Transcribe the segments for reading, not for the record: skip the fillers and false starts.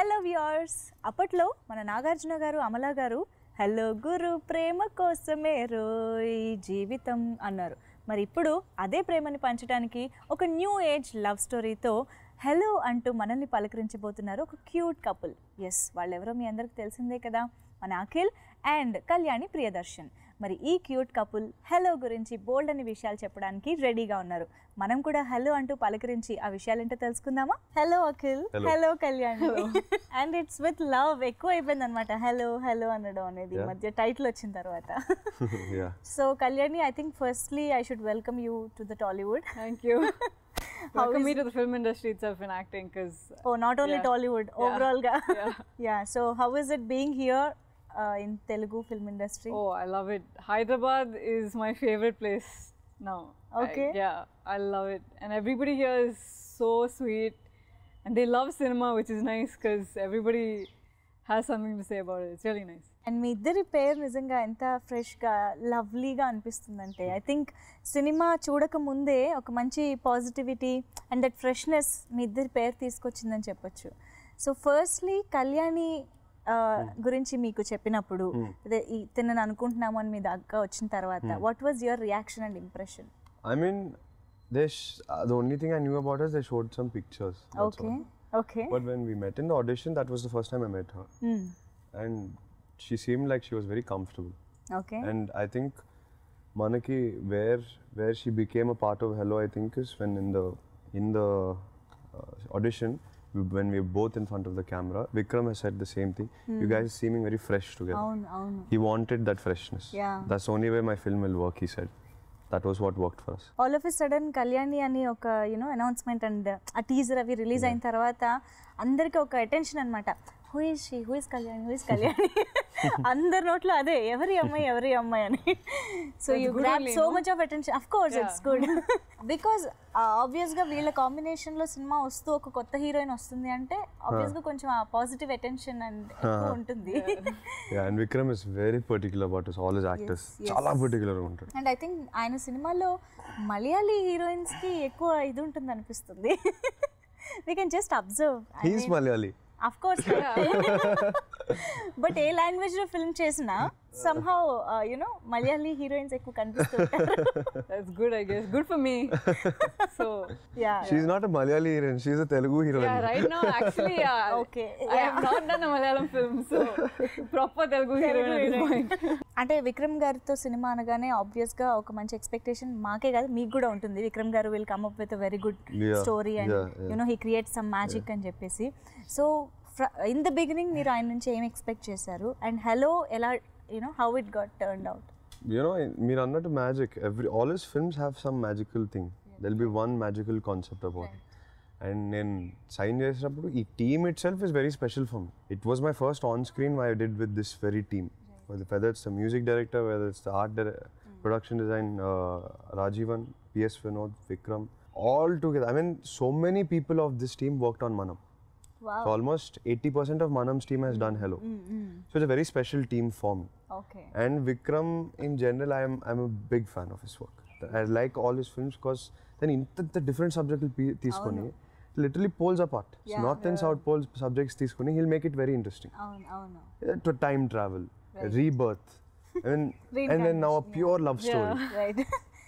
Hello viewers, అప్పట్లో మన నాగార్జున గారు, అమల గారు హలో గురు ప్రేమ కోసమే రోయ్ జీవితం అన్నారు. మరి ఇప్పుడు అదే ప్రేమని పంచడానికి ఒక న్యూ ఏజ్ లవ్ స్టోరీతో హలో అంటూ మనల్ని పలకరించబోతున్నారు ఒక క్యూట్ కపుల్. ఎస్, వాళ్ళెవరో మీ అందరికి తెలిసిందే కదా, మన అఖిల్ అండ్ కళ్యాణి ప్రియదర్శన్. మరి ఈ క్యూట్ కపుల్ హలో గురించి బోల్డ్ అని విషయాలు చెప్పడానికి రెడీగా ఉన్నారు. మనం కూడా హలో అంటూ పలకరించి ఆ విషయాలు ఏంటో తెలుసుకుందామా? Hello Akhil, hello Kalyani. And it's with love ఎక్కువ అయిపోయింది అనమాట హలో హలో అనడం అనేది మధ్య టైటిల్ వచ్చిన తర్వాత. So Kalyani, I think firstly I should welcome you to the Tollywood. Thank you. Welcome me to the film industry itself in acting, because not only Tollywood, overall ga. Yeah, so how is it being here in Telugu film industry? Oh, I love it. Hyderabad is my favorite place now. Okay. I love it, and everybody here is so sweet, and they love cinema, which is nice because everybody has something to say about it. It's really nice. And మీ ఇద్దరి పేరు నిజంగా ఎంత ఫ్రెష్గా లవ్లీగా అనిపిస్తుందంటే, I think cinema చూడక ముందే ఒక మంచి పాజిటివిటీ అండ్ దట్ ఫ్రెష్నెస్ మీ ఇద్దరి పేరు తీసుకొచ్చిందని చెప్పొచ్చు. సో ఫస్ట్లీ కళ్యాణి గురించి మీకు చెప్పినప్పుడు అదే తినని అనుకుంటున్నాము అని మీ దగ్గర వచ్చిన తర్వాత what was your reaction and impression? I mean, the only thing I knew about her is they showed some pictures. Okay. But when we met in the audition, that was the first time I met her. And she seemed like she was very comfortable. Okay. And I think Manaki, where she became a part of Hello, I think is when in the audition, when we were both in front of the camera, Vikram has said the same thing. You guys are seeming very fresh together. He wanted that freshness. Yeah. That's the only way my film will work, he said. That was what worked for us. All of a sudden Kalyani అని ఒక announcement and ఆ teaser అవి release అయిన తర్వాత అందరికి ఒక attention అనమాట. Who is Kalyani అందరి నోట్లో అదే ఎవరి అమ్మాయి అని. So you grab so much of attention. Of course it's good because obvious గా వీళ్ళ కాంబినేషన్ లో సినిమా వస్తూ ఒక కొత్త హీరోయిన్ వస్తుంది అంటే ఆబ్వియస్ గా కొంచెం ఆ పాజిటివ్ అటెన్షన్ అండ్ ఎక్కువ ఉంటుంది. And Vikram is very particular about all his actors. చాలా particular ఉంటాడు. అండ్ ఐ థింక్ ఆయన సినిమాలో మలయాళీ హీరోయిన్స్ కి ఎక్కువ ఇది ఉంటుంది అనిపిస్తుంది. We can just observe. He's Malayali. Of course. But A language లో ఫిల్మ్ చేసినా somehow మలయాళీ హీరోయిన్స్ ఎక్కువ కనిపిస్తుంటారు. That's good, I guess. Good for me. So yeah, she's not a Malayali heroine, she's a Telugu heroine. Yeah, right now actually okay, I have not done a Malayalam film, so proper Telugu heroine at this point. అంటే విక్రమ్ గారితో cinema అనగానే obvious గా ఒక మంచి expectation మాకే కాదు మీకు కూడా ఉంటుంది. విక్రమ్ గారు will come up with a very good story and he creates some magic అని చెప్పేసి. సో ఇన్ ద బిగినింగ్ మీరు ఆయన నుంచి ఏం ఎక్స్పెక్ట్ చేశారు అండ్ హలో ఎలా how it got turned out? మీరు అన్నట్టు magic, all his films have some magical thing. There'll be one magical concept about it. And నేను సైన్ చేసినప్పుడు ఈ team it self is very special for me. It was my first on screen I did with this very team. Whether it's the music director, whether it's the art production design, Rajivan, PS Vinod, Vikram, all together. I mean, so many people of this team worked on Manam. Wow. So almost 80% of Manam's team has done Hello. So it's a very special team for me. Okay. And Vikram in general, I'm a big fan of his work. I like all his films because then the different subject తీసుకొని literally poles apart. So north and south poles subjects తీసుకొని he'll make it very interesting. To time travel, rebirth, and then now a pure love story. Right.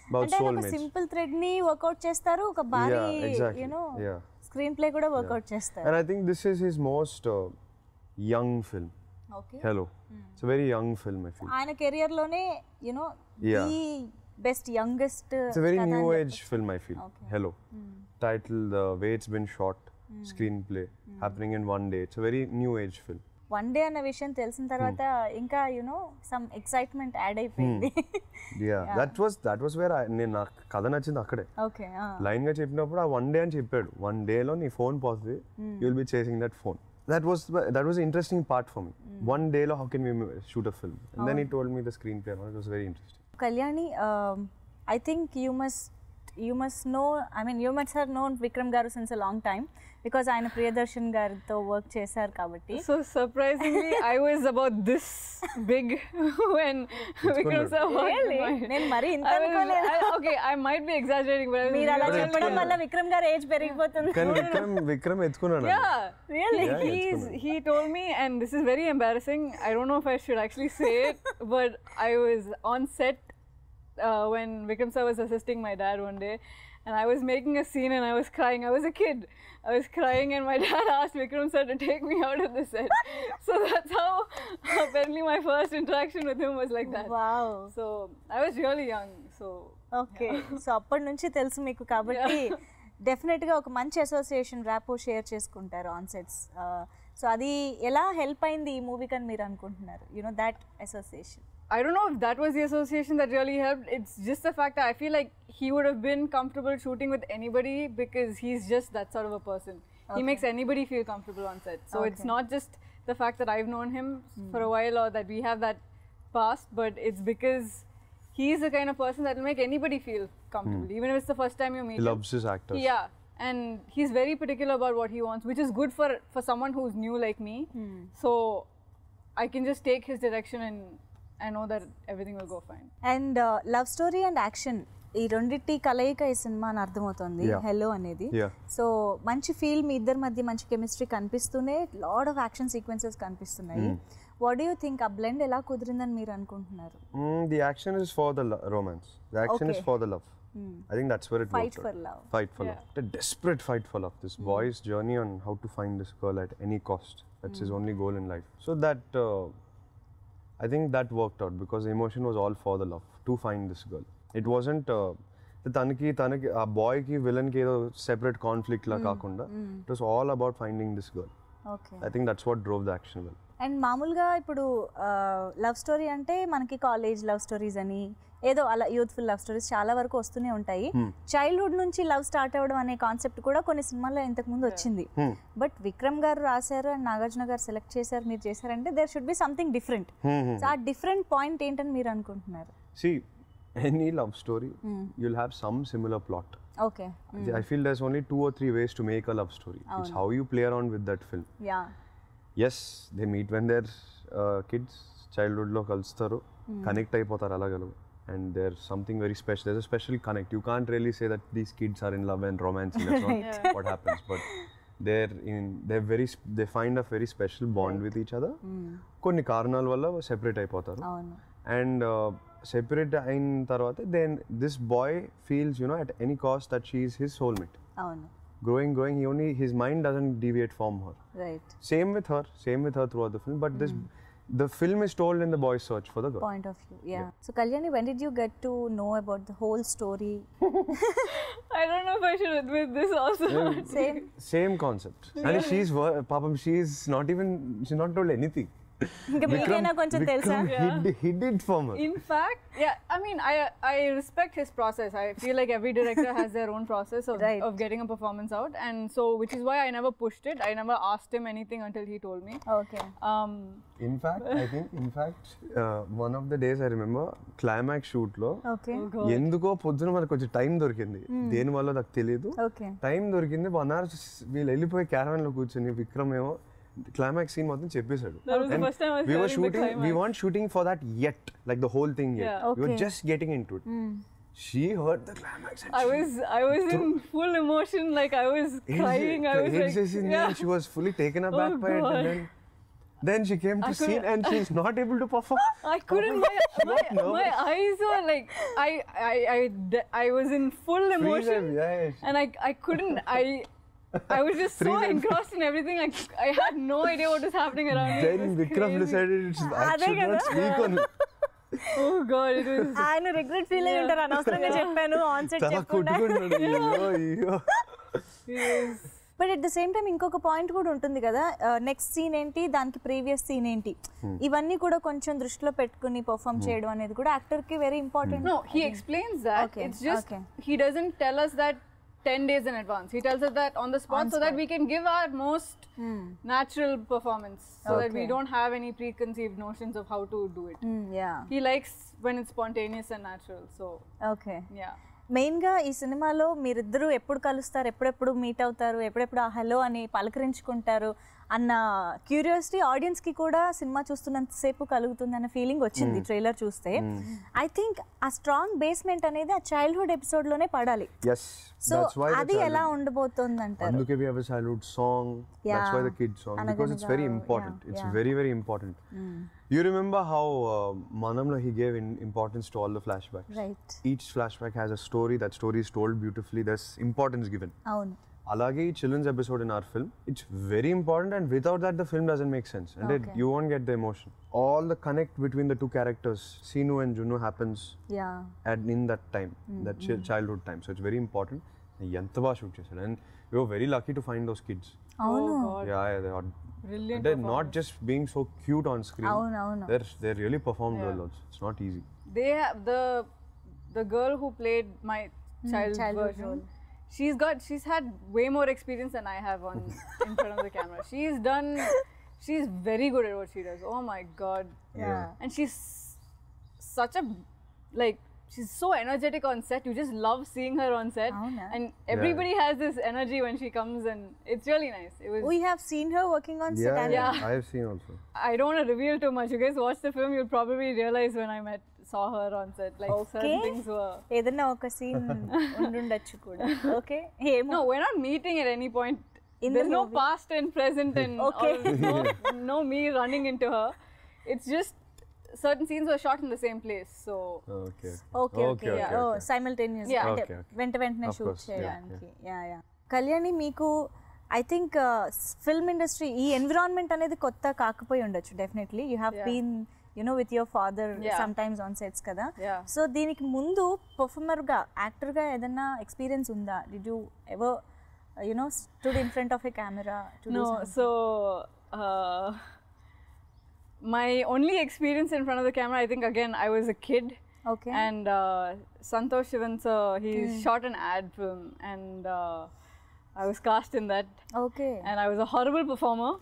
About soulmates. Simple thread ని work out చేస్తారు, ఒక భారీ screen play కూడా work out చేస్తారు. And I think this is his most young film. Okay. Hello. It's a very young film, I feel. ఆయన career లోనే the best youngest. It's a very new age film, I feel. Okay. Hello. Title, the way it's been shot, screenplay, happening in one day. It's a very new age film. One day అన్న విషయం తెలిసిన తర్వాత ఇంకా some excitement add అయిపోయింది. that was where నేను నాకు కథ నచ్చింది అక్కడే. ఓకే. లైన్ గా చెప్పినప్పుడు ఆ వన్ డే అని చెప్పాడు. వన్ డే లో నీ ఫోన్ పోతుంది, you will be chasing that phone. that was the interesting part for me. One day lo how can we shoot a film, and then he told me the screenplay, and it was very interesting. Kalyani, I think you must you must know, I mean, you must have known Vikram garu since a long time because ఆయన ప్రియదర్శన్ గారితో work చేశారు కాబట్టి. So surprisingly, I was about this big when Vikram sir walked by. నేను మరి ఇంత అనుకోలేదు. Okay, I might be exaggerating, but I was మీరు అలా really చెప్పడం వల్ల విక్రమ్ గారు ఏజ్ పెరిగిపోతుంది. కానీ Vikram ఎత్తుకున్నాడు. Yeah, really? He told me, and this is very embarrassing. I don't know if I should actually say it, but I was on set when Vikram sir was assisting my dad one day, and I was making a scene and I was crying. I was a kid. I was crying and my dad asked Vikram sir to take me out of the set. So that's how apparently my first interaction with him was like that. Wow. So I was really young. So okay, so అప్పటి నుంచి తెలుసు మీకు కాబట్టి డెఫినెట్గా ఒక మంచి association rapport share చేసుకుంటారు on sets. So అది ఎలా హెల్ప్ అయింది ఈ మూవీకి అని మీరు అనుకుంటున్నారు? You know that association. I don't know if that was the association that really helped. It's just the fact that I feel like he would have been comfortable shooting with anybody because he's just that sort of a person. He makes anybody feel comfortable on set. So it's not just the fact that I've known him for a while or that we have that past, but it's because he's the kind of person that will make anybody feel comfortable, even if it's the first time you meet him. He loves his actors. Yeah, and he's very particular about what he wants, which is good for someone who's new like me. So I can just take his direction and I know that everything will go fine. And love story and action ఈ రెండింటి కలయిక ఈ cinema అని అర్థమవుతుంది hello అనేది. So మంచి feel మీ ఇద్దరి మధ్య మంచి కెమిస్ట్రీ కనిపిస్తూనే లాడ్ ఆఫ్ యాక్షన్ సీక్వెన్సెస్ కనిపిస్తున్నాయి. వాట్ డూ యూ థింక్ ఆ బ్లెండ్ ఎలా కుదిరిందని మీరు అనుకుంటున్నారు? The action is for the romance. The action is for the love. I think that's where it Fight works for out. love. Fight for love. A desperate fight for love. This boy's journey on how to find this girl at any cost. That's his only goal in life. So that I think that worked out because the emotion was all for the love to find this girl. It wasn't తనకి ఆ బాయ్కి విలన్కి ఏదో separate conflict లా కాకుండా it was all about finding this girl. I think that's what drove the action well. And మామూలుగా ఇప్పుడు love story అంటే మనకి college love stories అని ఏదో అలా యూత్ఫుల్ లవ్ స్టోరీస్ చాలా వరకు వస్తూనే ఉంటాయి. చైల్డ్హుడ్ నుంచి లవ్ స్టార్ట్ అవ్వడం అనే కాన్సెప్ట్ కూడా కొన్ని సినిమాల్లో ఇంతకు ముందు వచ్చింది. బట్ విక్రమ్ గారు రాశారు అండ్ నాగార్జున గారు సెలెక్ట్ చేశారు, మీరు చేశారంటే there should be something different. So uh different point ఏంటని మీరు అనుకుంటున్నారు? See, any love story you'll have some similar plot. Okay. I feel there's only 2 or 3 ways to make a love story. It's how you play around with that film. Yeah. Yes, they meet when they're kids, childhood lo kalustaru, connect అయిపోతారు అలాగలు, and there's something very special. There's a special connect. You can't really say that these kids are in love and romancing. That's not what happens. But they find a very special bond with each other. కొన్ని కారణాల వల్ల separate అయిపోతారు. And separate అయిన తర్వాత then this boy feels, you know, at any cost that she is his soulmate. అవును. Growing, his mind doesn't deviate from her. Right. Same with her throughout the film. But the film is told in the boy's search for the girl. Point of view, yeah. So Kalyani, when did you get to know about the whole story? I don't know if I should admit this also. Same concept. And she's not told anything. ఇంకా మీకైనా కొంచెం తెలుసా? He did for her. In fact, yeah, I mean, I respect his process. I feel like every director has their own process of getting a performance out, and so which is why I never pushed it. I never asked him anything until he told me. Okay. In fact, one of the days I remember climax shoot lo ఎందుకో పొద్దున మనకు కొంచెం time దొరికింది, దేని వల్ల నాకు తెలియదు. Time దొరికింది, 1 hour వీళ్ళు వెళ్ళిపోయి క్యారవన్ లో కూర్చొని విక్రమ్ ఏమో క్లైమాక్స్ సీన్ మొత్తం చెప్పేశాడు. We weren't shooting for that yet, like the whole thing yet. We were just getting into it. She heard the climax and I was in full emotion, like I was crying. I was like, and she was fully taken aback by it, and then she came to scene and she's not able to perform. I couldn't. My eyes were like, I was in full emotion, and I couldn't. I was just so engrossed in everything. I had no idea what was happening around me. Then Vikram decided I should not speak on it. Oh God, it was. ఆయన regret feel అయ్యి ఉంటారు, అనవసరంగా చెప్పాను on set చెప్పకుండా. But at the same time ఇంకొక point కూడా ఉంటుంది కదా, నెక్స్ట్ సీన్ ఏంటి, దానికి ప్రీవియస్ సీన్ ఏంటి, ఇవన్నీ కూడా కొంచెం దృష్టిలో పెట్టుకుని పర్ఫామ్ చేయడం అనేది కూడా యాక్టర్ కి very important. No, he explains that. It's just he doesn't tell us that 10 days in advance. He tells us that on the spot, so that we can give our most natural performance, so that we don't have any preconceived notions of how to do it. Yeah. He likes when it's spontaneous and natural. So okay. Yeah. మెయిన్గా ఈ సినిమాలో మీరిద్దరూ ఎప్పుడు కలుస్తారు, ఎప్పుడెప్పుడు meet అవుతారు, ఎప్పుడెప్పుడు hello అని పలకరించుకుంటారు అన్న క్యూరియాసిటీ ఆడియన్స్కి కూడా సినిమా చూస్తున్నంతసేపు కలుగుతుంది అన్న ఫీలింగ్ వచ్చింది ట్రైలర్ చూస్తే. ఐ థింక్ ఆ స్ట్రాంగ్ బేస్మెంట్ అనేది ఆ చైల్డ్హుడ్ ఎపిసోడ్లోనే పడాలి. సో అది ఎలా ఉండబోతుంది అంటారు? అందుకే we have a childhood song. That's why the kids song, because it's very important. It's very, very important. You remember how Manamlo he gave importance to all the flashbacks. Right. Each flashback has a story. That story is told beautifully. There's importance given. అవును. Alage children's episode in our film, it's very important, and without that the film doesn't make sense, and you won't get the emotion. All the connect between the two characters, Sinu and Juno, happens in that time, that childhood time. So it's very important. Yanta ba shoot chesadu, and we were very lucky to find those kids. అవును. Yeah, they are Brilliant. they're not just being so cute on screen. అవును. They're really performed well also. It's not easy. They have the girl who played my childhood version. role. She's had way more experience than I have in front of the camera. She's very good at what she does. Oh my god. Yeah. And she's such a, like, she's so energetic on set. You just love seeing her on set. Avuna. And everybody has this energy when she comes, and it's really nice. It was. We have seen her working on set. and Yeah. I have seen also. I don't want to reveal too much. You guys watch the film, you'll probably realize when I saw her on set. Like certain things were. ఏదన్నా ఒక scene ఉండుండొచ్చు కూడా. Okay. No, we're not meeting at any point. In There's the no movie? past and present and no me running into her. It's just certain scenes were shot in the same place. So Okay. Okay. Oh simultaneous Yeah. అంటే Okay. వెంటనే Of shoot course. చేయడానికి. Yeah. Kalyani, మీకు I think film industry ఈ environment అనేది కొత్త కాకపోయి ఉండొచ్చు. Definitely you have been with your father some times on sets కదా. సో దీనికి ముందు పర్ఫార్మర్గా, యాక్టర్గా ఏదన్నా ఎక్స్పీరియన్స్ ఉందా? Did you ever stood in front of a camera to do something? So my only experience in front of the camera, I think, again, I was a kid. Okay. And Santosh Shivan sir, he shot an ad film, and I was cast in that. Okay. And I was a horrible performer.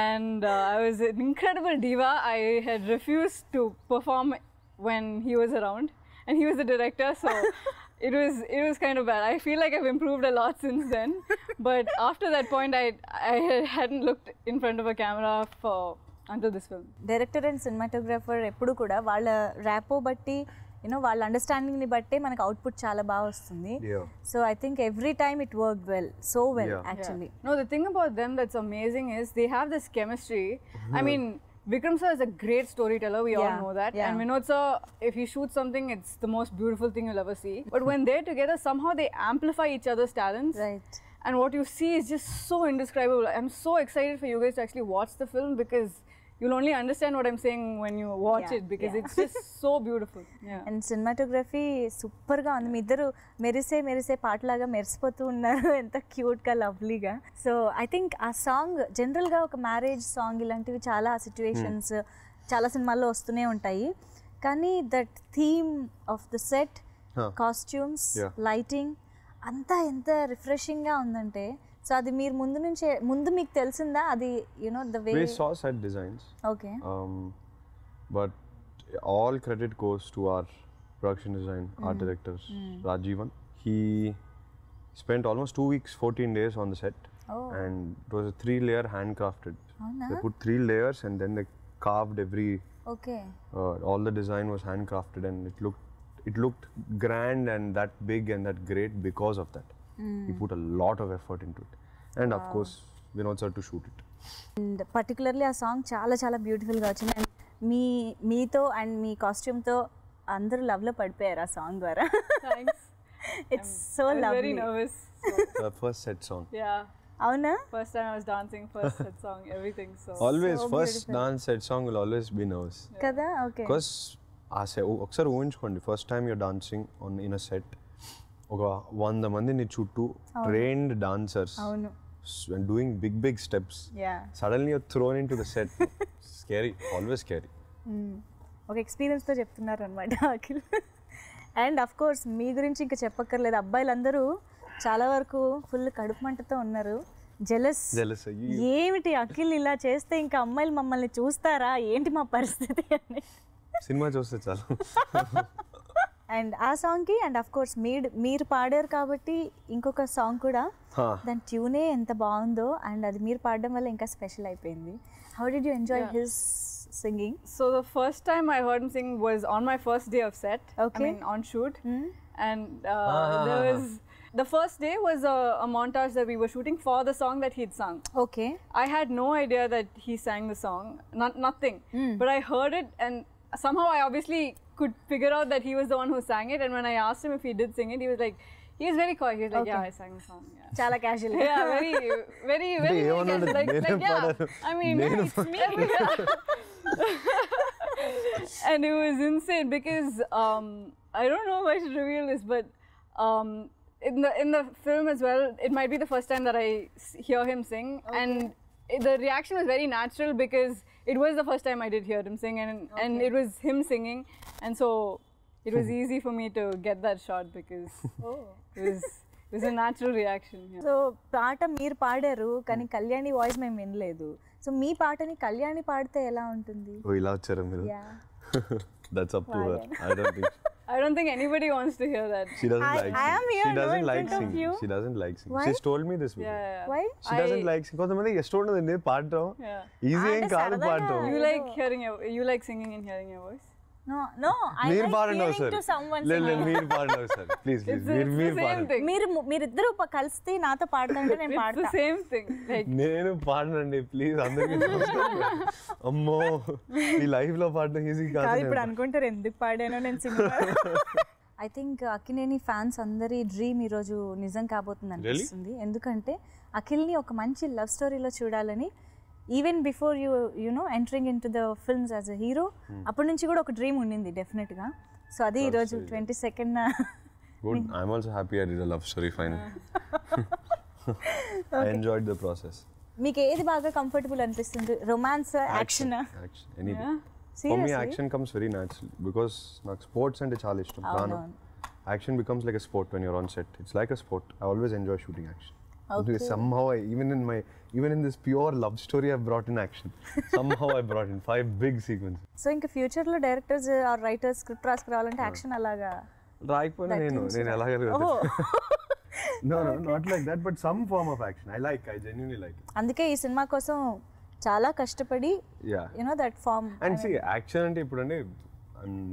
And I was an incredible diva. I had refused to perform when he was around, and he was the director, so it was kind of bad. I feel like I've improved a lot since then, but after that point, I hadn't looked in front of a camera until this film. Director and cinematographer ఎప్పుడు కూడా వాళ్ళ rapport బట్టి వాళ్ళ అండర్స్టాండింగ్ని బట్టే మనకు output చాలా బాగా వస్తుంది. So I think every time it work well, so well actually. No, the thing about them that's amazing is they have this chemistry. I mean, Vikram sir is a great storyteller, we all know that. And Vinod sir, if he shoots something, it's the most beautiful thing you'll ever see. But when they're together, somehow they amplify each other's talents. Right. And what you see is just so indescribable. I'm so excited for you guys to actually watch the film, because you'll only understand what I'm saying when you watch it, because it's just so beautiful. And cinematography సూపర్గా ఉంది. మీ ఇద్దరు మెరిసే పాటలాగా మెరిసిపోతూ ఉన్నారు, ఎంత క్యూట్గా లవ్లీగా. So I think ఆ song జనరల్గా ఒక మ్యారేజ్ సాంగ్ ఇలాంటివి చాలా సిచ్యువేషన్స్ చాలా సినిమాల్లో వస్తూనే ఉంటాయి. కానీ that theme of the set, costumes, lighting అంతా ఎంత రిఫ్రెషింగ్గా ఉందంటే, సో అది మీరు ముందు మీకు తెలిసిందా? అది the way We saw set designs. Okay. But all credit goes to our production design, art director Rajivan. He spent almost 2 weeks, 14 days on the set. And it was a 3-layer handcrafted. They put 3 layers and then they carved every. Okay. All the design was handcrafted, and it looked grand and that big and that great because of that. He put a lot of effort into it, and of course Vinod sir to shoot it. And particularly ఆ song చాలా చాలా బ్యూటిఫుల్గా వచ్చింది. And మీతో and మీ కాస్ట్యూమ్తో అందరూ లవ్లో పడిపోయారు ఆ సాంగ్ ద్వారా. Thanks. It's so I'm lovely. very nervous. The first set song. Yeah. అవునా? First time I was dancing, first set song, everything. So Always first dance set song will always be nervous. కదా. Okay. Because ఒకసారి ఊహించుకోండి, first time your dancing in a set, ఒక 100 మందిని చుట్టూ trained dancers and doing big steps. Suddenly you're thrown into the set. Scary, always scary. ఒక ఎక్స్పీరియన్స్తో చెప్తున్నారు అనమాట అఖిల్. అండ్ అఫ్ కోర్స్ మీ గురించి ఇంకా చెప్పక్కర్లేదు, అబ్బాయిలందరూ చాలా వరకు ఫుల్ కడుపు మంటతో ఉన్నారు, జెలస్. ఏమిటి అఖిల్ ఇలా చేస్తే ఇంకా అమ్మాయిలు మమ్మల్ని చూస్తారా ఏంటి మా పరిస్థితి అని. సినిమా చూస్తే చాలు. అండ్ ఆ సాంగ్కి అండ్ అఫ్ కోర్స్ మీరు పాడారు కాబట్టి ఇంకొక సాంగ్ కూడా దాని ట్యూనే ఎంత బాగుందో అండ్ అది మీరు పాడడం వల్ల ఇంకా స్పెషల్ అయిపోయింది. How did you enjoy his singing? So the first time I heard him sing was on my first day of set. Okay. I mean on shoot. And there was the first day was a montage that we were shooting for the song that he'd sung. Okay. I had no idea that he sang the song, nothing. But I heard it and somehow I obviously could figure out that he was the one who sang it. And when I asked him if he did sing it, he was very coy. He was like, yeah, I sang the song. Yeah. చాలా casual. Yeah, very casual. Like yeah. I mean, it's me. And it was insane because I don't know if I should reveal this, but in the film as well, it might be the first time that I hear him sing, and the reaction was very natural because it was the first time I did hear him sing, and it was him singing, and so it was easy for me to get that shot because it was a natural reaction. Yeah. So పాట మీరు పాడారు కానీ Kalyani voice మేము వినలేదు. So మీ పాటని కళ్యాణి పాడితే ఎలా ఉంటుంది? ఓ ఇలా వచ్చారా మీరు? That's up to her. I don't think anybody wants to hear that. She doesn't like I am here. She doesn't like in front of singing. you. She doesn't like singing. Why? She's told me this before. Yeah. Why? She doesn't like singing. కొంతమంది ఇష్టం ఉండదండి పాడటం. Easy ఏం కాదు పాడటం. You like singing and hearing your voice? No, I మీరు like పాడండి hearing ఒకసారి. to someone లేదు singing. మీరు పాడండి ఒకసారి ప్లీజ్ మీరు పాడండి. మీరిద్దరూ కలిస్తే నాతో పాడుతుంటే నేను It's పాడతా. the same thing. Like నేను పాడనండి ప్లీజ్ అందరికీ అమ్మో ఈ లైఫ్ లో పాడడం ఈజీ కాదు. కాదు. ఇప్పుడు అనుకుంటారు ఎందుకు పాడానో నేను singer. I think Akkineni fans అందరి డ్రీమ్ ఈరోజు నిజం కాబోతుంది అనిపిస్తుంది. ఎందుకంటే అఖిల్ని ఒక మంచి లవ్ స్టోరీలో చూడాలని even before you know entering in to the films as a hero అప్పటి నుంచి కూడా ఒక డ్రీమ్ ఉండింది డెఫినెట్గా. సో అది ఈరోజు 22nd. Good. I'm also happy I did a love story finally. I enjoyed the process. మీకు ఏది బాగా కంఫర్టబుల్ అనిపిస్తుంది? Romance, action? Anything. For me action comes very natural because నాకు స్పోర్ట్స్ అంటే చాలా ఇష్టం. Action becomes like a sport when you're on set. It's like a sport. I always enjoy shooting action. Okay. Somehow even in this pure love story I've brought in action. Somehow I brought in 5 big sequences. So ఇంకా future లో directors or writers script రాసుకురావాలంటే action అలాగా రాయకపోయినా నేను ఎలాగ No, not like that, but some form of action. I genuinely like it. అందుకే ఈ cinema కోసం చాలా కష్టపడి you know that form. And see action అంటే ఇప్పుడు అంటే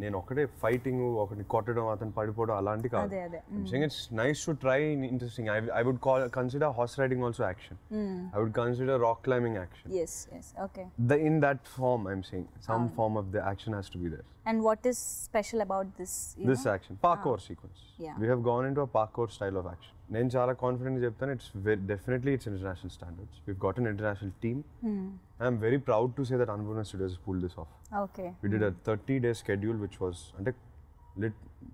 నేను ఒకటే ఫైటింగ్ ఒకటి కొట్టడం అతను పడిపోవడం అలాంటి కాదు. I'm saying it's nice to try interesting. I would consider horse riding also action. I would consider rock climbing action. Yes, okay. In that form I'm saying some form of the action has to be there. And what is special about this action parkour sequence? We have gone into a parkour style of action. నేను చాలా confident చెప్తాను definitely it's international standards. We've got an international team. I'm very proud to say that Annapurna Studios has pulled this off. Okay. We did a 30-day schedule which was అంటే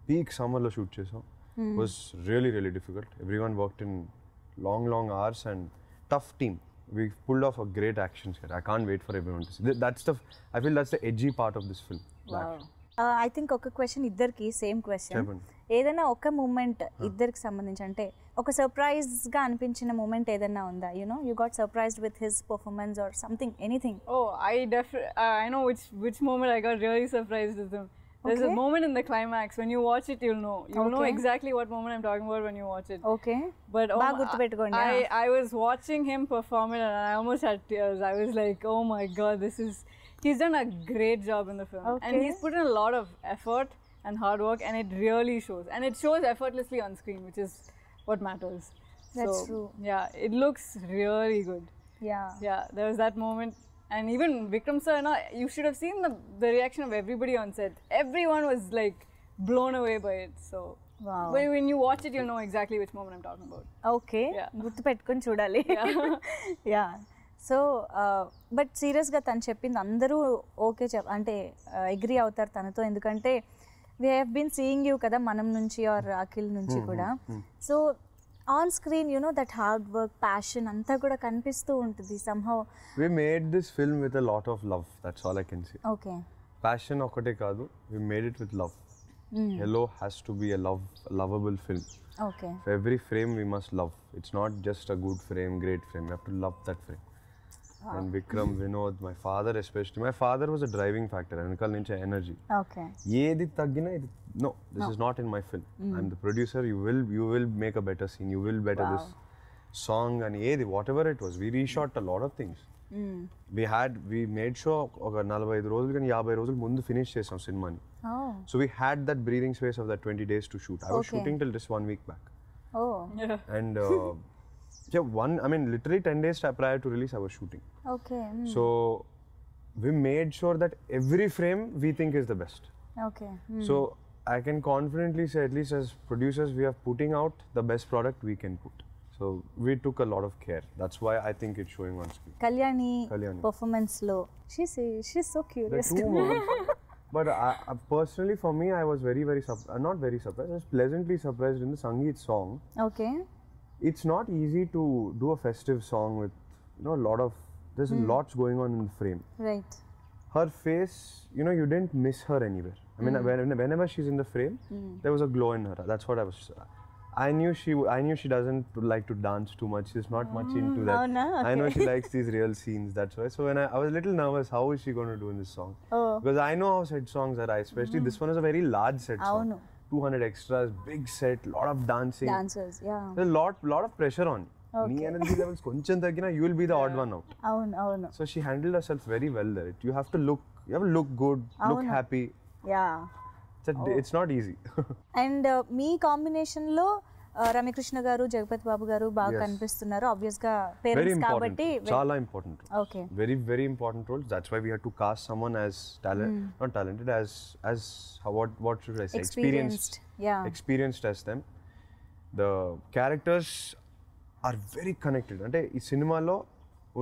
peak summer lo shoot chesam. Was really difficult. Everyone worked in long hours and tough team. We pulled off a great action set. I can't wait for everyone to see. I feel that's the edgy part of this film. Wow. I think ఒక question ఇద్దరికి same question. ఏదైనా ఒక moment ఇద్దరికి సంబంధించి అంటే ఒక surprise గా అనిపించిన మూమెంట్ ఏదైనా ఉందా? You got surprised with his performance or something, anything? Oh, I know which moment I got really surprised with him. There's a moment in the climax. When you watch it, you'll know. You'll know exactly what moment I'm talking about when you watch it. Okay. But I was watching him perform it and I almost had tears. I was like, oh my God, he's done a great job in the film. And he's put in a lot of effort and hard work and it really shows. And it shows effortlessly on screen, which is what matters. That's true. Yeah, it looks really good. Yeah, there was that moment. And even Vikram sir, you should have seen the reaction of everybody on set. Everyone was like blown away by it. So wow. When you watch it, you'll know exactly which moment I'm talking about. Okay. గుర్తు పెట్టుకొని చూడాలి. Yeah. So but సీరియస్గా తను చెప్పింది అందరూ okay అంటే agree అవుతారు తనతో. ఎందుకంటే we have been seeing you కదా మనం నుంచి ఆర్ అఖిల్ నుంచి కూడా. So on screen that hard work, passion anta kuda kanipistu untundi somehow. We made this film with a lot of love. That's all I can say. Okay. Passion okate kaadu, we made it with love. Hello has to be a lovable film. Okay. For every frame we must love. It's not just a good frame, great frame. We have to love that frame. And Vikram, Vinod, my father especially. My father was a driving factor. Venkal nunchi energy. Okay. Edi taggina no, this is not in my film. I'm the producer. You will make a better scene. You will better this song and whatever it was. We reshot a lot of things. We made sure ఒక 45 రోజులు కానీ 50 రోజులు ముందు finish చేసాం సినిమాని. So we had that breathing space of that 20 days to shoot. I was shooting till just 1 week back. And literally 10 days prior to release I was shooting. So we made sure that every frame we think is the best. So I can confidently say, at least as producers, we are putting out the best product we can put. So we took a lot of care. That's why I think it's showing on screen. Kalyani performance low. She's so curious. There are 2 moments. But personally, for me, I was very not very surprised. I was pleasantly surprised in the Sangeet song. It's not easy to do a festive song with there's lots going on in the frame. Right. Her face, you didn't miss her anywhere. I mean, whenever she's in the frame, there was a glow in her. That's what I was. I knew she doesn't like to dance too much. She's not much into that. Oh, no? Okay. I know she likes these real scenes. That's why. So when I was a little nervous, how is she going to do in this song? Because I know how set songs are. Especially this one is a very large set song. 200 extras, big set, lot of dancing. Dancers, yeah. There's a lot of pressure on. Nee energy levels koncham tagina, you will be the odd one out. So she handled herself very well there. You have to look good, look happy. Yeah. It's not easy. And me combination లో రమ్యకృష్ణ గారు జగపతి బాబు గారు బాగా కనిపిస్తున్నారు obvious గా parents కాబట్టి చాలా important okay very important roles. That's why we had to cast someone as not talented as what should I say, experienced as them. The characters are very connected. అంటే ఈ సినిమాలో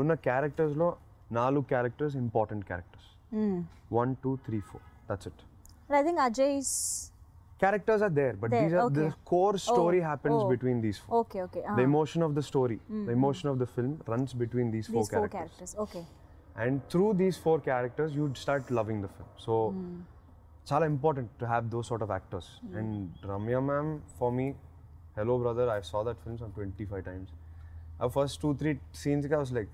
ఉన్న క్యారెక్టర్స్ లో 4 characters important characters 1 2 3 4 that's it. I think Ajay's characters are there, but these are the core story happens between these 4. Okay. The emotion of the story, the emotion of the film runs between these 4 characters. Okay. And through these 4 characters, you'd start loving the film. So, chala important to have those sort of actors. And Ramya ma'am, for me, hello brother, I saw that film some 25 times. Our first 2-3 scenes, I was like,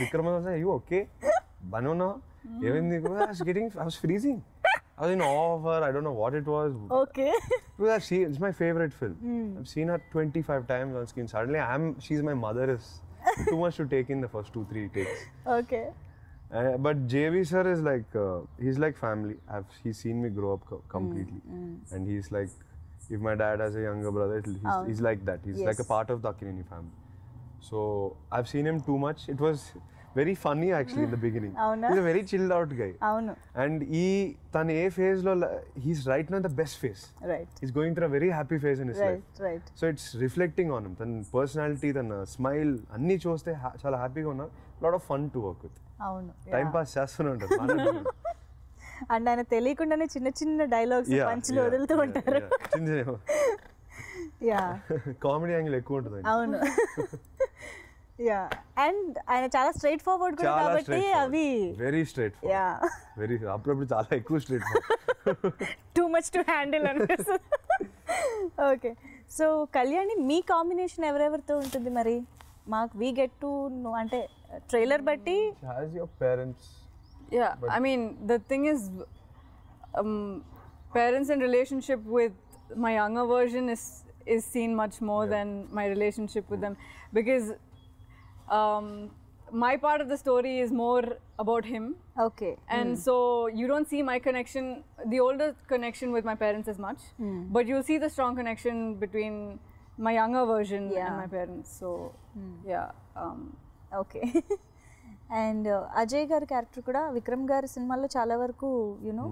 Vikram was like, are you okay? Banana? I was freezing. I was in awe of her. I don't know what it was. Okay. Because it's my favorite film. I've seen her 25 times on screen. Suddenly, she's my mother. Is too much to take in the first 2-3 takes. Okay. But JV sir is like, he's like family. He's seen me grow up completely. And he's like, if my dad has a younger brother, he's like that. He's like a part of the Akkineni family. So I've seen him too much. It was very funny actually in the beginning. He's a very chilled out guy. And tane phase lo he's right now in the best phase. Right. He's going through a very happy phase in his life. Right. So it's reflecting on him. Than personality, than smile, anni choste chala happy ga unna. Lot of fun to work with. Time pass chestuna untaru. And ఆయన తెలియకుండానే చిన్న dialogues పంచులు వదులుతూ ఉంటారు. Comedy angle ఎక్కువ ఉంటుంది. అవును. And ఆయన చాలా స్ట్రైట్ ఫార్వర్డ్ కూడా కాబట్టి అవి వెరీ స్ట్రైట్ ఫార్వర్డ్. వెరీ అప్పుడప్పుడు చాలా ఎక్కువ straight forward. Too much to handle అనిపిస్తుంది. ఓకే, సో కళ్యాణి మీ కాంబినేషన్ ఎవరెవరితో ఉంటుంది మరి? మాకు వీ గెట్ టు నో అంటే ట్రైలర్ బట్టి. Has your parents? Yeah, I mean, the thing is, parents and relationship with my younger version is seen much more than my relationship with them, because my part of the story is more about him. Okay. And so you don't see my connection, the older connection with my parents as much, but you'll see the strong connection between my younger version and my parents. So, okay. And Ajay గారి character కూడా విక్రమ్ గారి సినిమాల్లో చాలా వరకు you know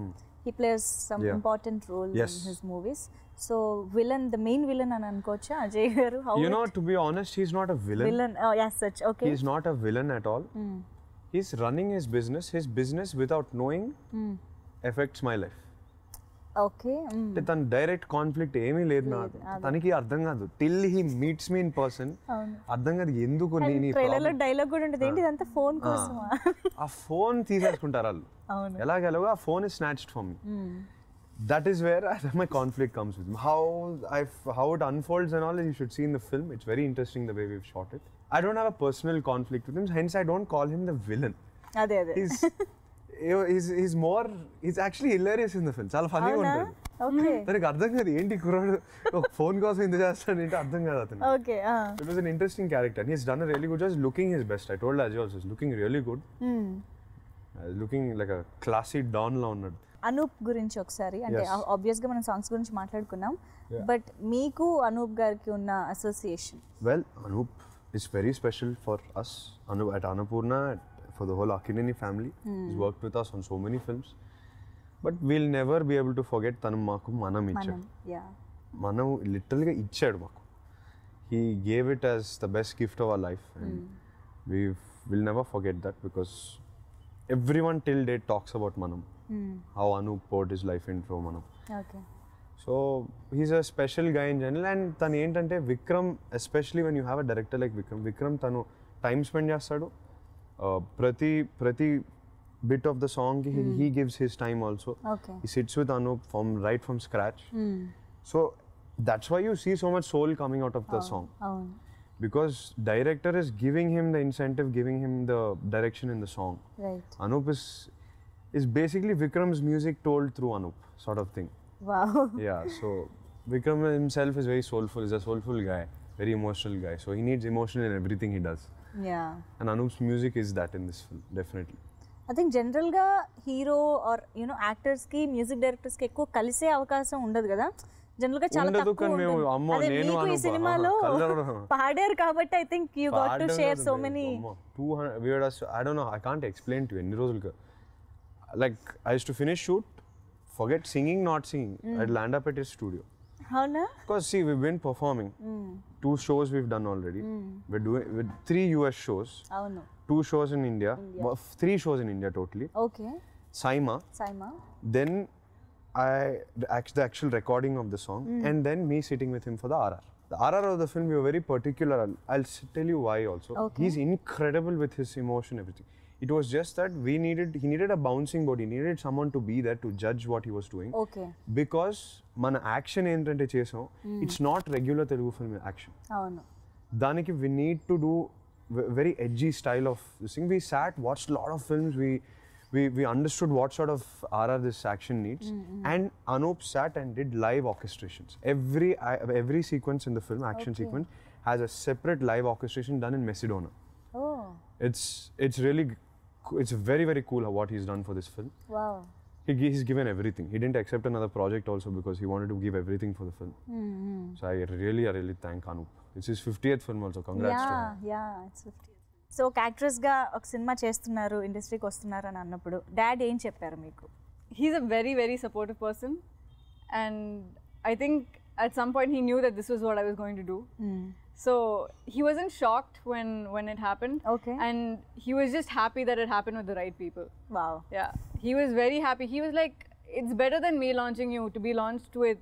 he plays some important role in his movies. So villain, the main villain అని అనుకోవచ్చా అజయ్ గారు? To be honest, he's not a villain. Yes, such. Okay. He's not a villain at all. He's running his business. His business without knowing affects my life. Okay. అంటే తన direct conflict ఏమీ లేదు నాకు. తనకి అర్థం కాదు till he meets me in person. అర్థం కాదు ఎందుకు నేను ట్రైలర్లో డైలాగ్ కూడా ఉంటుంది, ఏంటి ఇదంతా ఫోన్ కోసమా? ఆ ఫోన్ తీసేసుకుంటారు వాళ్ళు. ఎలాగెలాగో ఆ phone is snatched from me. That is where my conflict comes with him. How it unfolds and all, you should see in the film. It's very interesting the way we've shot it. I don't have a personal conflict with him, hence I don't call him the villain. Ade. he's actually hilarious in the film. చాలా ఫన్నీగా ఉంటాడు. Okay తనకి అర్థం కాదు ఏంటి కుర్రాడు ఒక phone కోసం ఎందుకు చేస్తాడు ఏంటి అర్థం కాదు అతను. Okay It was an interesting character. He's done a really good job. He's looking his best. I told Ajay also, he's looking really good. Looking like a classy Don లా ఉన్నాడు. అనూప్ గురించి ఒకసారి అంటే ఆబ్వియస్గా మనం సాంగ్స్ గురించి మాట్లాడుకున్నాం, బట్ మీకు అనూప్ గారికి ఉన్న association? Well, Anup is very special for us. Anup at Annapurna, for the whole Akkineni family. He's worked with us on so many films. But we'll never be able to forget తను మాకు మనం ఇచ్చాడు. మనం లిటరల్గా ఇచ్చాడు మాకు. He gave it as the best gift of our life, and we'll never forget that, because everyone till date talks about Manam. How Anup poured his life into Manam. Okay. So he's a special guy in general, and tanu entante Vikram, especially when you have a director like Vikram tanu time spend chestadu. Prati bit of the song he gives his time also. Okay. He sits with Anup right from scratch. So that's why you see so much soul coming out of the song. Because director is giving him the incentive, giving him the direction in the song. Right. Anup is basically Vikram's music told through Anup, sort of thing. Wow. Yeah, so Vikram himself is very soulful. He's a soulful guy, very emotional guy. So he needs emotion in everything he does. Yeah. And Anup's music is that in this film, definitely. I think జనరల్గా hero or యాక్టర్స్కి music డైరెక్టర్స్కి ఎక్కువ కలిసే అవకాశం ఉండదు కదా, జనరల్గా చాలా తక్కువ ఉంటుంది. అదే మీకు ఈ సినిమాలో పాడారు కాబట్టి I think you got to share so many. 200 I don't know, I can't explain to you ఎన్ని రోజులుగా. Like I used to finish shoot, forget singing, not singing. I'd land up at his studio. అవునా? Because see, we've been performing. 2 shows we've done already. We're doing 3 US shows. అవును. 2 shows in India. 3 shows in India totally. Okay. Saima. Then the actual recording of the song, and then me sitting with him for the RR. The RR of the film, we were very particular. I'll tell you why also. Okay. He's incredible with his emotion, everything. It was just that he needed a bouncing board. He needed someone to be there to judge what he was doing. Okay. Because మన action ఏంటంటే చేసాం, it's not regular Telugu film action. అవును. దానికి we need to do very edgy style of this thing. We sat, watched a lot of films. We understood what sort of RR this action needs. And Anup sat and did live orchestrations. Every sequence in the film, action sequence, has a separate live orchestration done in Macedonia. Oh. It's really, it's very, very cool what he's done for this film. Wow. He's given everything. He didn't accept another project also because he wanted to give everything for the film. So I really thank Anup. It's his 50th film also. Congrats to him. Yeah, it's 50th. So ఒక యాక్ట్రెస్గా ఒక cinema చేస్తున్నారు, ఇండస్ట్రీకి వస్తున్నారు అని అన్నప్పుడు dad ఏం చెప్పారు మీకు? He's a very, very supportive person, and I think at some point he knew that this was what I was going to do. So he wasn't shocked when it happened. Okay. And he was just happy that it happened with the right people. Wow. Yeah. He was very happy. He was like, it's better than me launching you to be launched with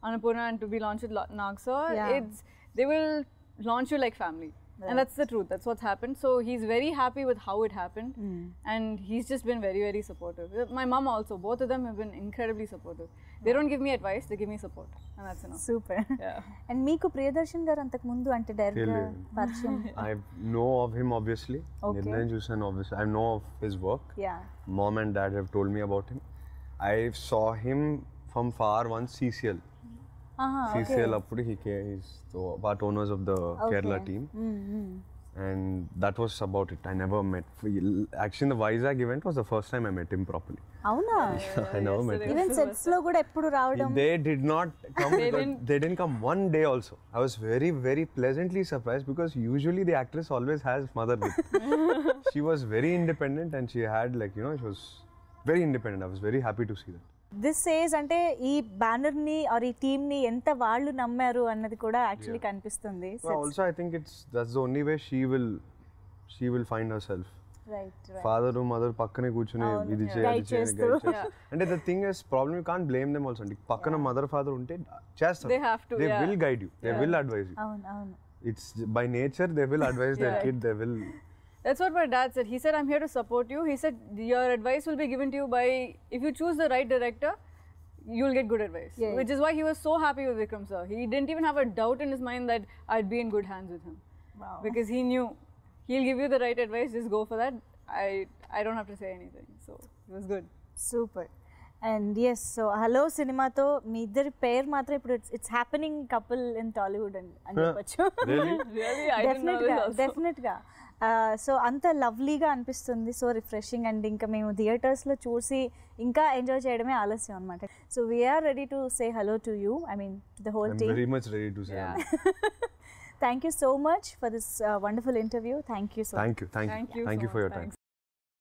Annapurna and to be launched with Nagsa. Yeah. They will launch you like family. Right. And that's the truth. That's what's happened. So he's very happy with how it happened. And he's just been very, very supportive. My mom also. Both of them have been incredibly supportive. They don't give me advice, they give me support. And that's enough. Super. Yeah. And మీకు ప్రియదర్శన్ గారు అంతకు ముందు అంటే డైరెక్ట్గా పరిచయం? I know of him obviously. Okay. Nirnay Jusan obviously. I know of his work. Yeah. Mom and dad have told me about him. I saw him from far once, CCL. CCL appudu he's the part owners of the Kerala team. And that was about it. I never met. Actually, the Vizag event was the first time I met him properly. అవునా? I never met him. Even sets లో కూడా ఎప్పుడు రావడం? They did not come. They didn't come one day also. I was very, very pleasantly surprised because usually the actress always has mother with. She was very independent and she had she was very independent. I was very happy to see that. This సేజ్ అంటే ఈ banner ని are ఈ team ని ఎంత వాళ్ళు నమ్మారు అన్నది కూడా యాక్చువల్లీ కనిపిస్తుంది. Also I think that's the only way she will find herself. Right. Father or mother pakkane కూర్చుని ఇది చేయాలి. అంటే the thing is problem you can't blame them also. పక్కన mother father ఉంటే చేస్తారు. They have to. They will guide you. They will advise you. అవును. It's by nature they will advise their kid. They will. That's what my dad said. He said, I'm here to support you. He said, your advice will be given to you by, if you choose the right director, you'll get good advice. Yeah. Which is why he was so happy with Vikram sir. He didn't even have a doubt in his mind that I'd be in good hands with him. Wow. Because he knew he'll give you the right advice, just go for that. I don't have to say anything. So it was good. Super. And yes, so hello సినిమాతో మీ ఇద్దరి పేరు మాత్రం ఇప్పుడు it's happening couple in Tollywood అని చెప్పొచ్చు. Really, I didn't know this also. డెఫినెట్గా. So అంత లవ్లీగా అనిపిస్తుంది, సో రిఫ్రెషింగ్. అండ్ ఇంకా మేము థియేటర్స్లో చూసి ఇంకా ఎంజాయ్ చేయడమే ఆలస్యం అనమాట. So we're ready to say hello to you, I mean to the whole I'm team. very much ready to say Yeah. hello. Thank you so much for this wonderful interview. Thank you so much. Thank you for your time.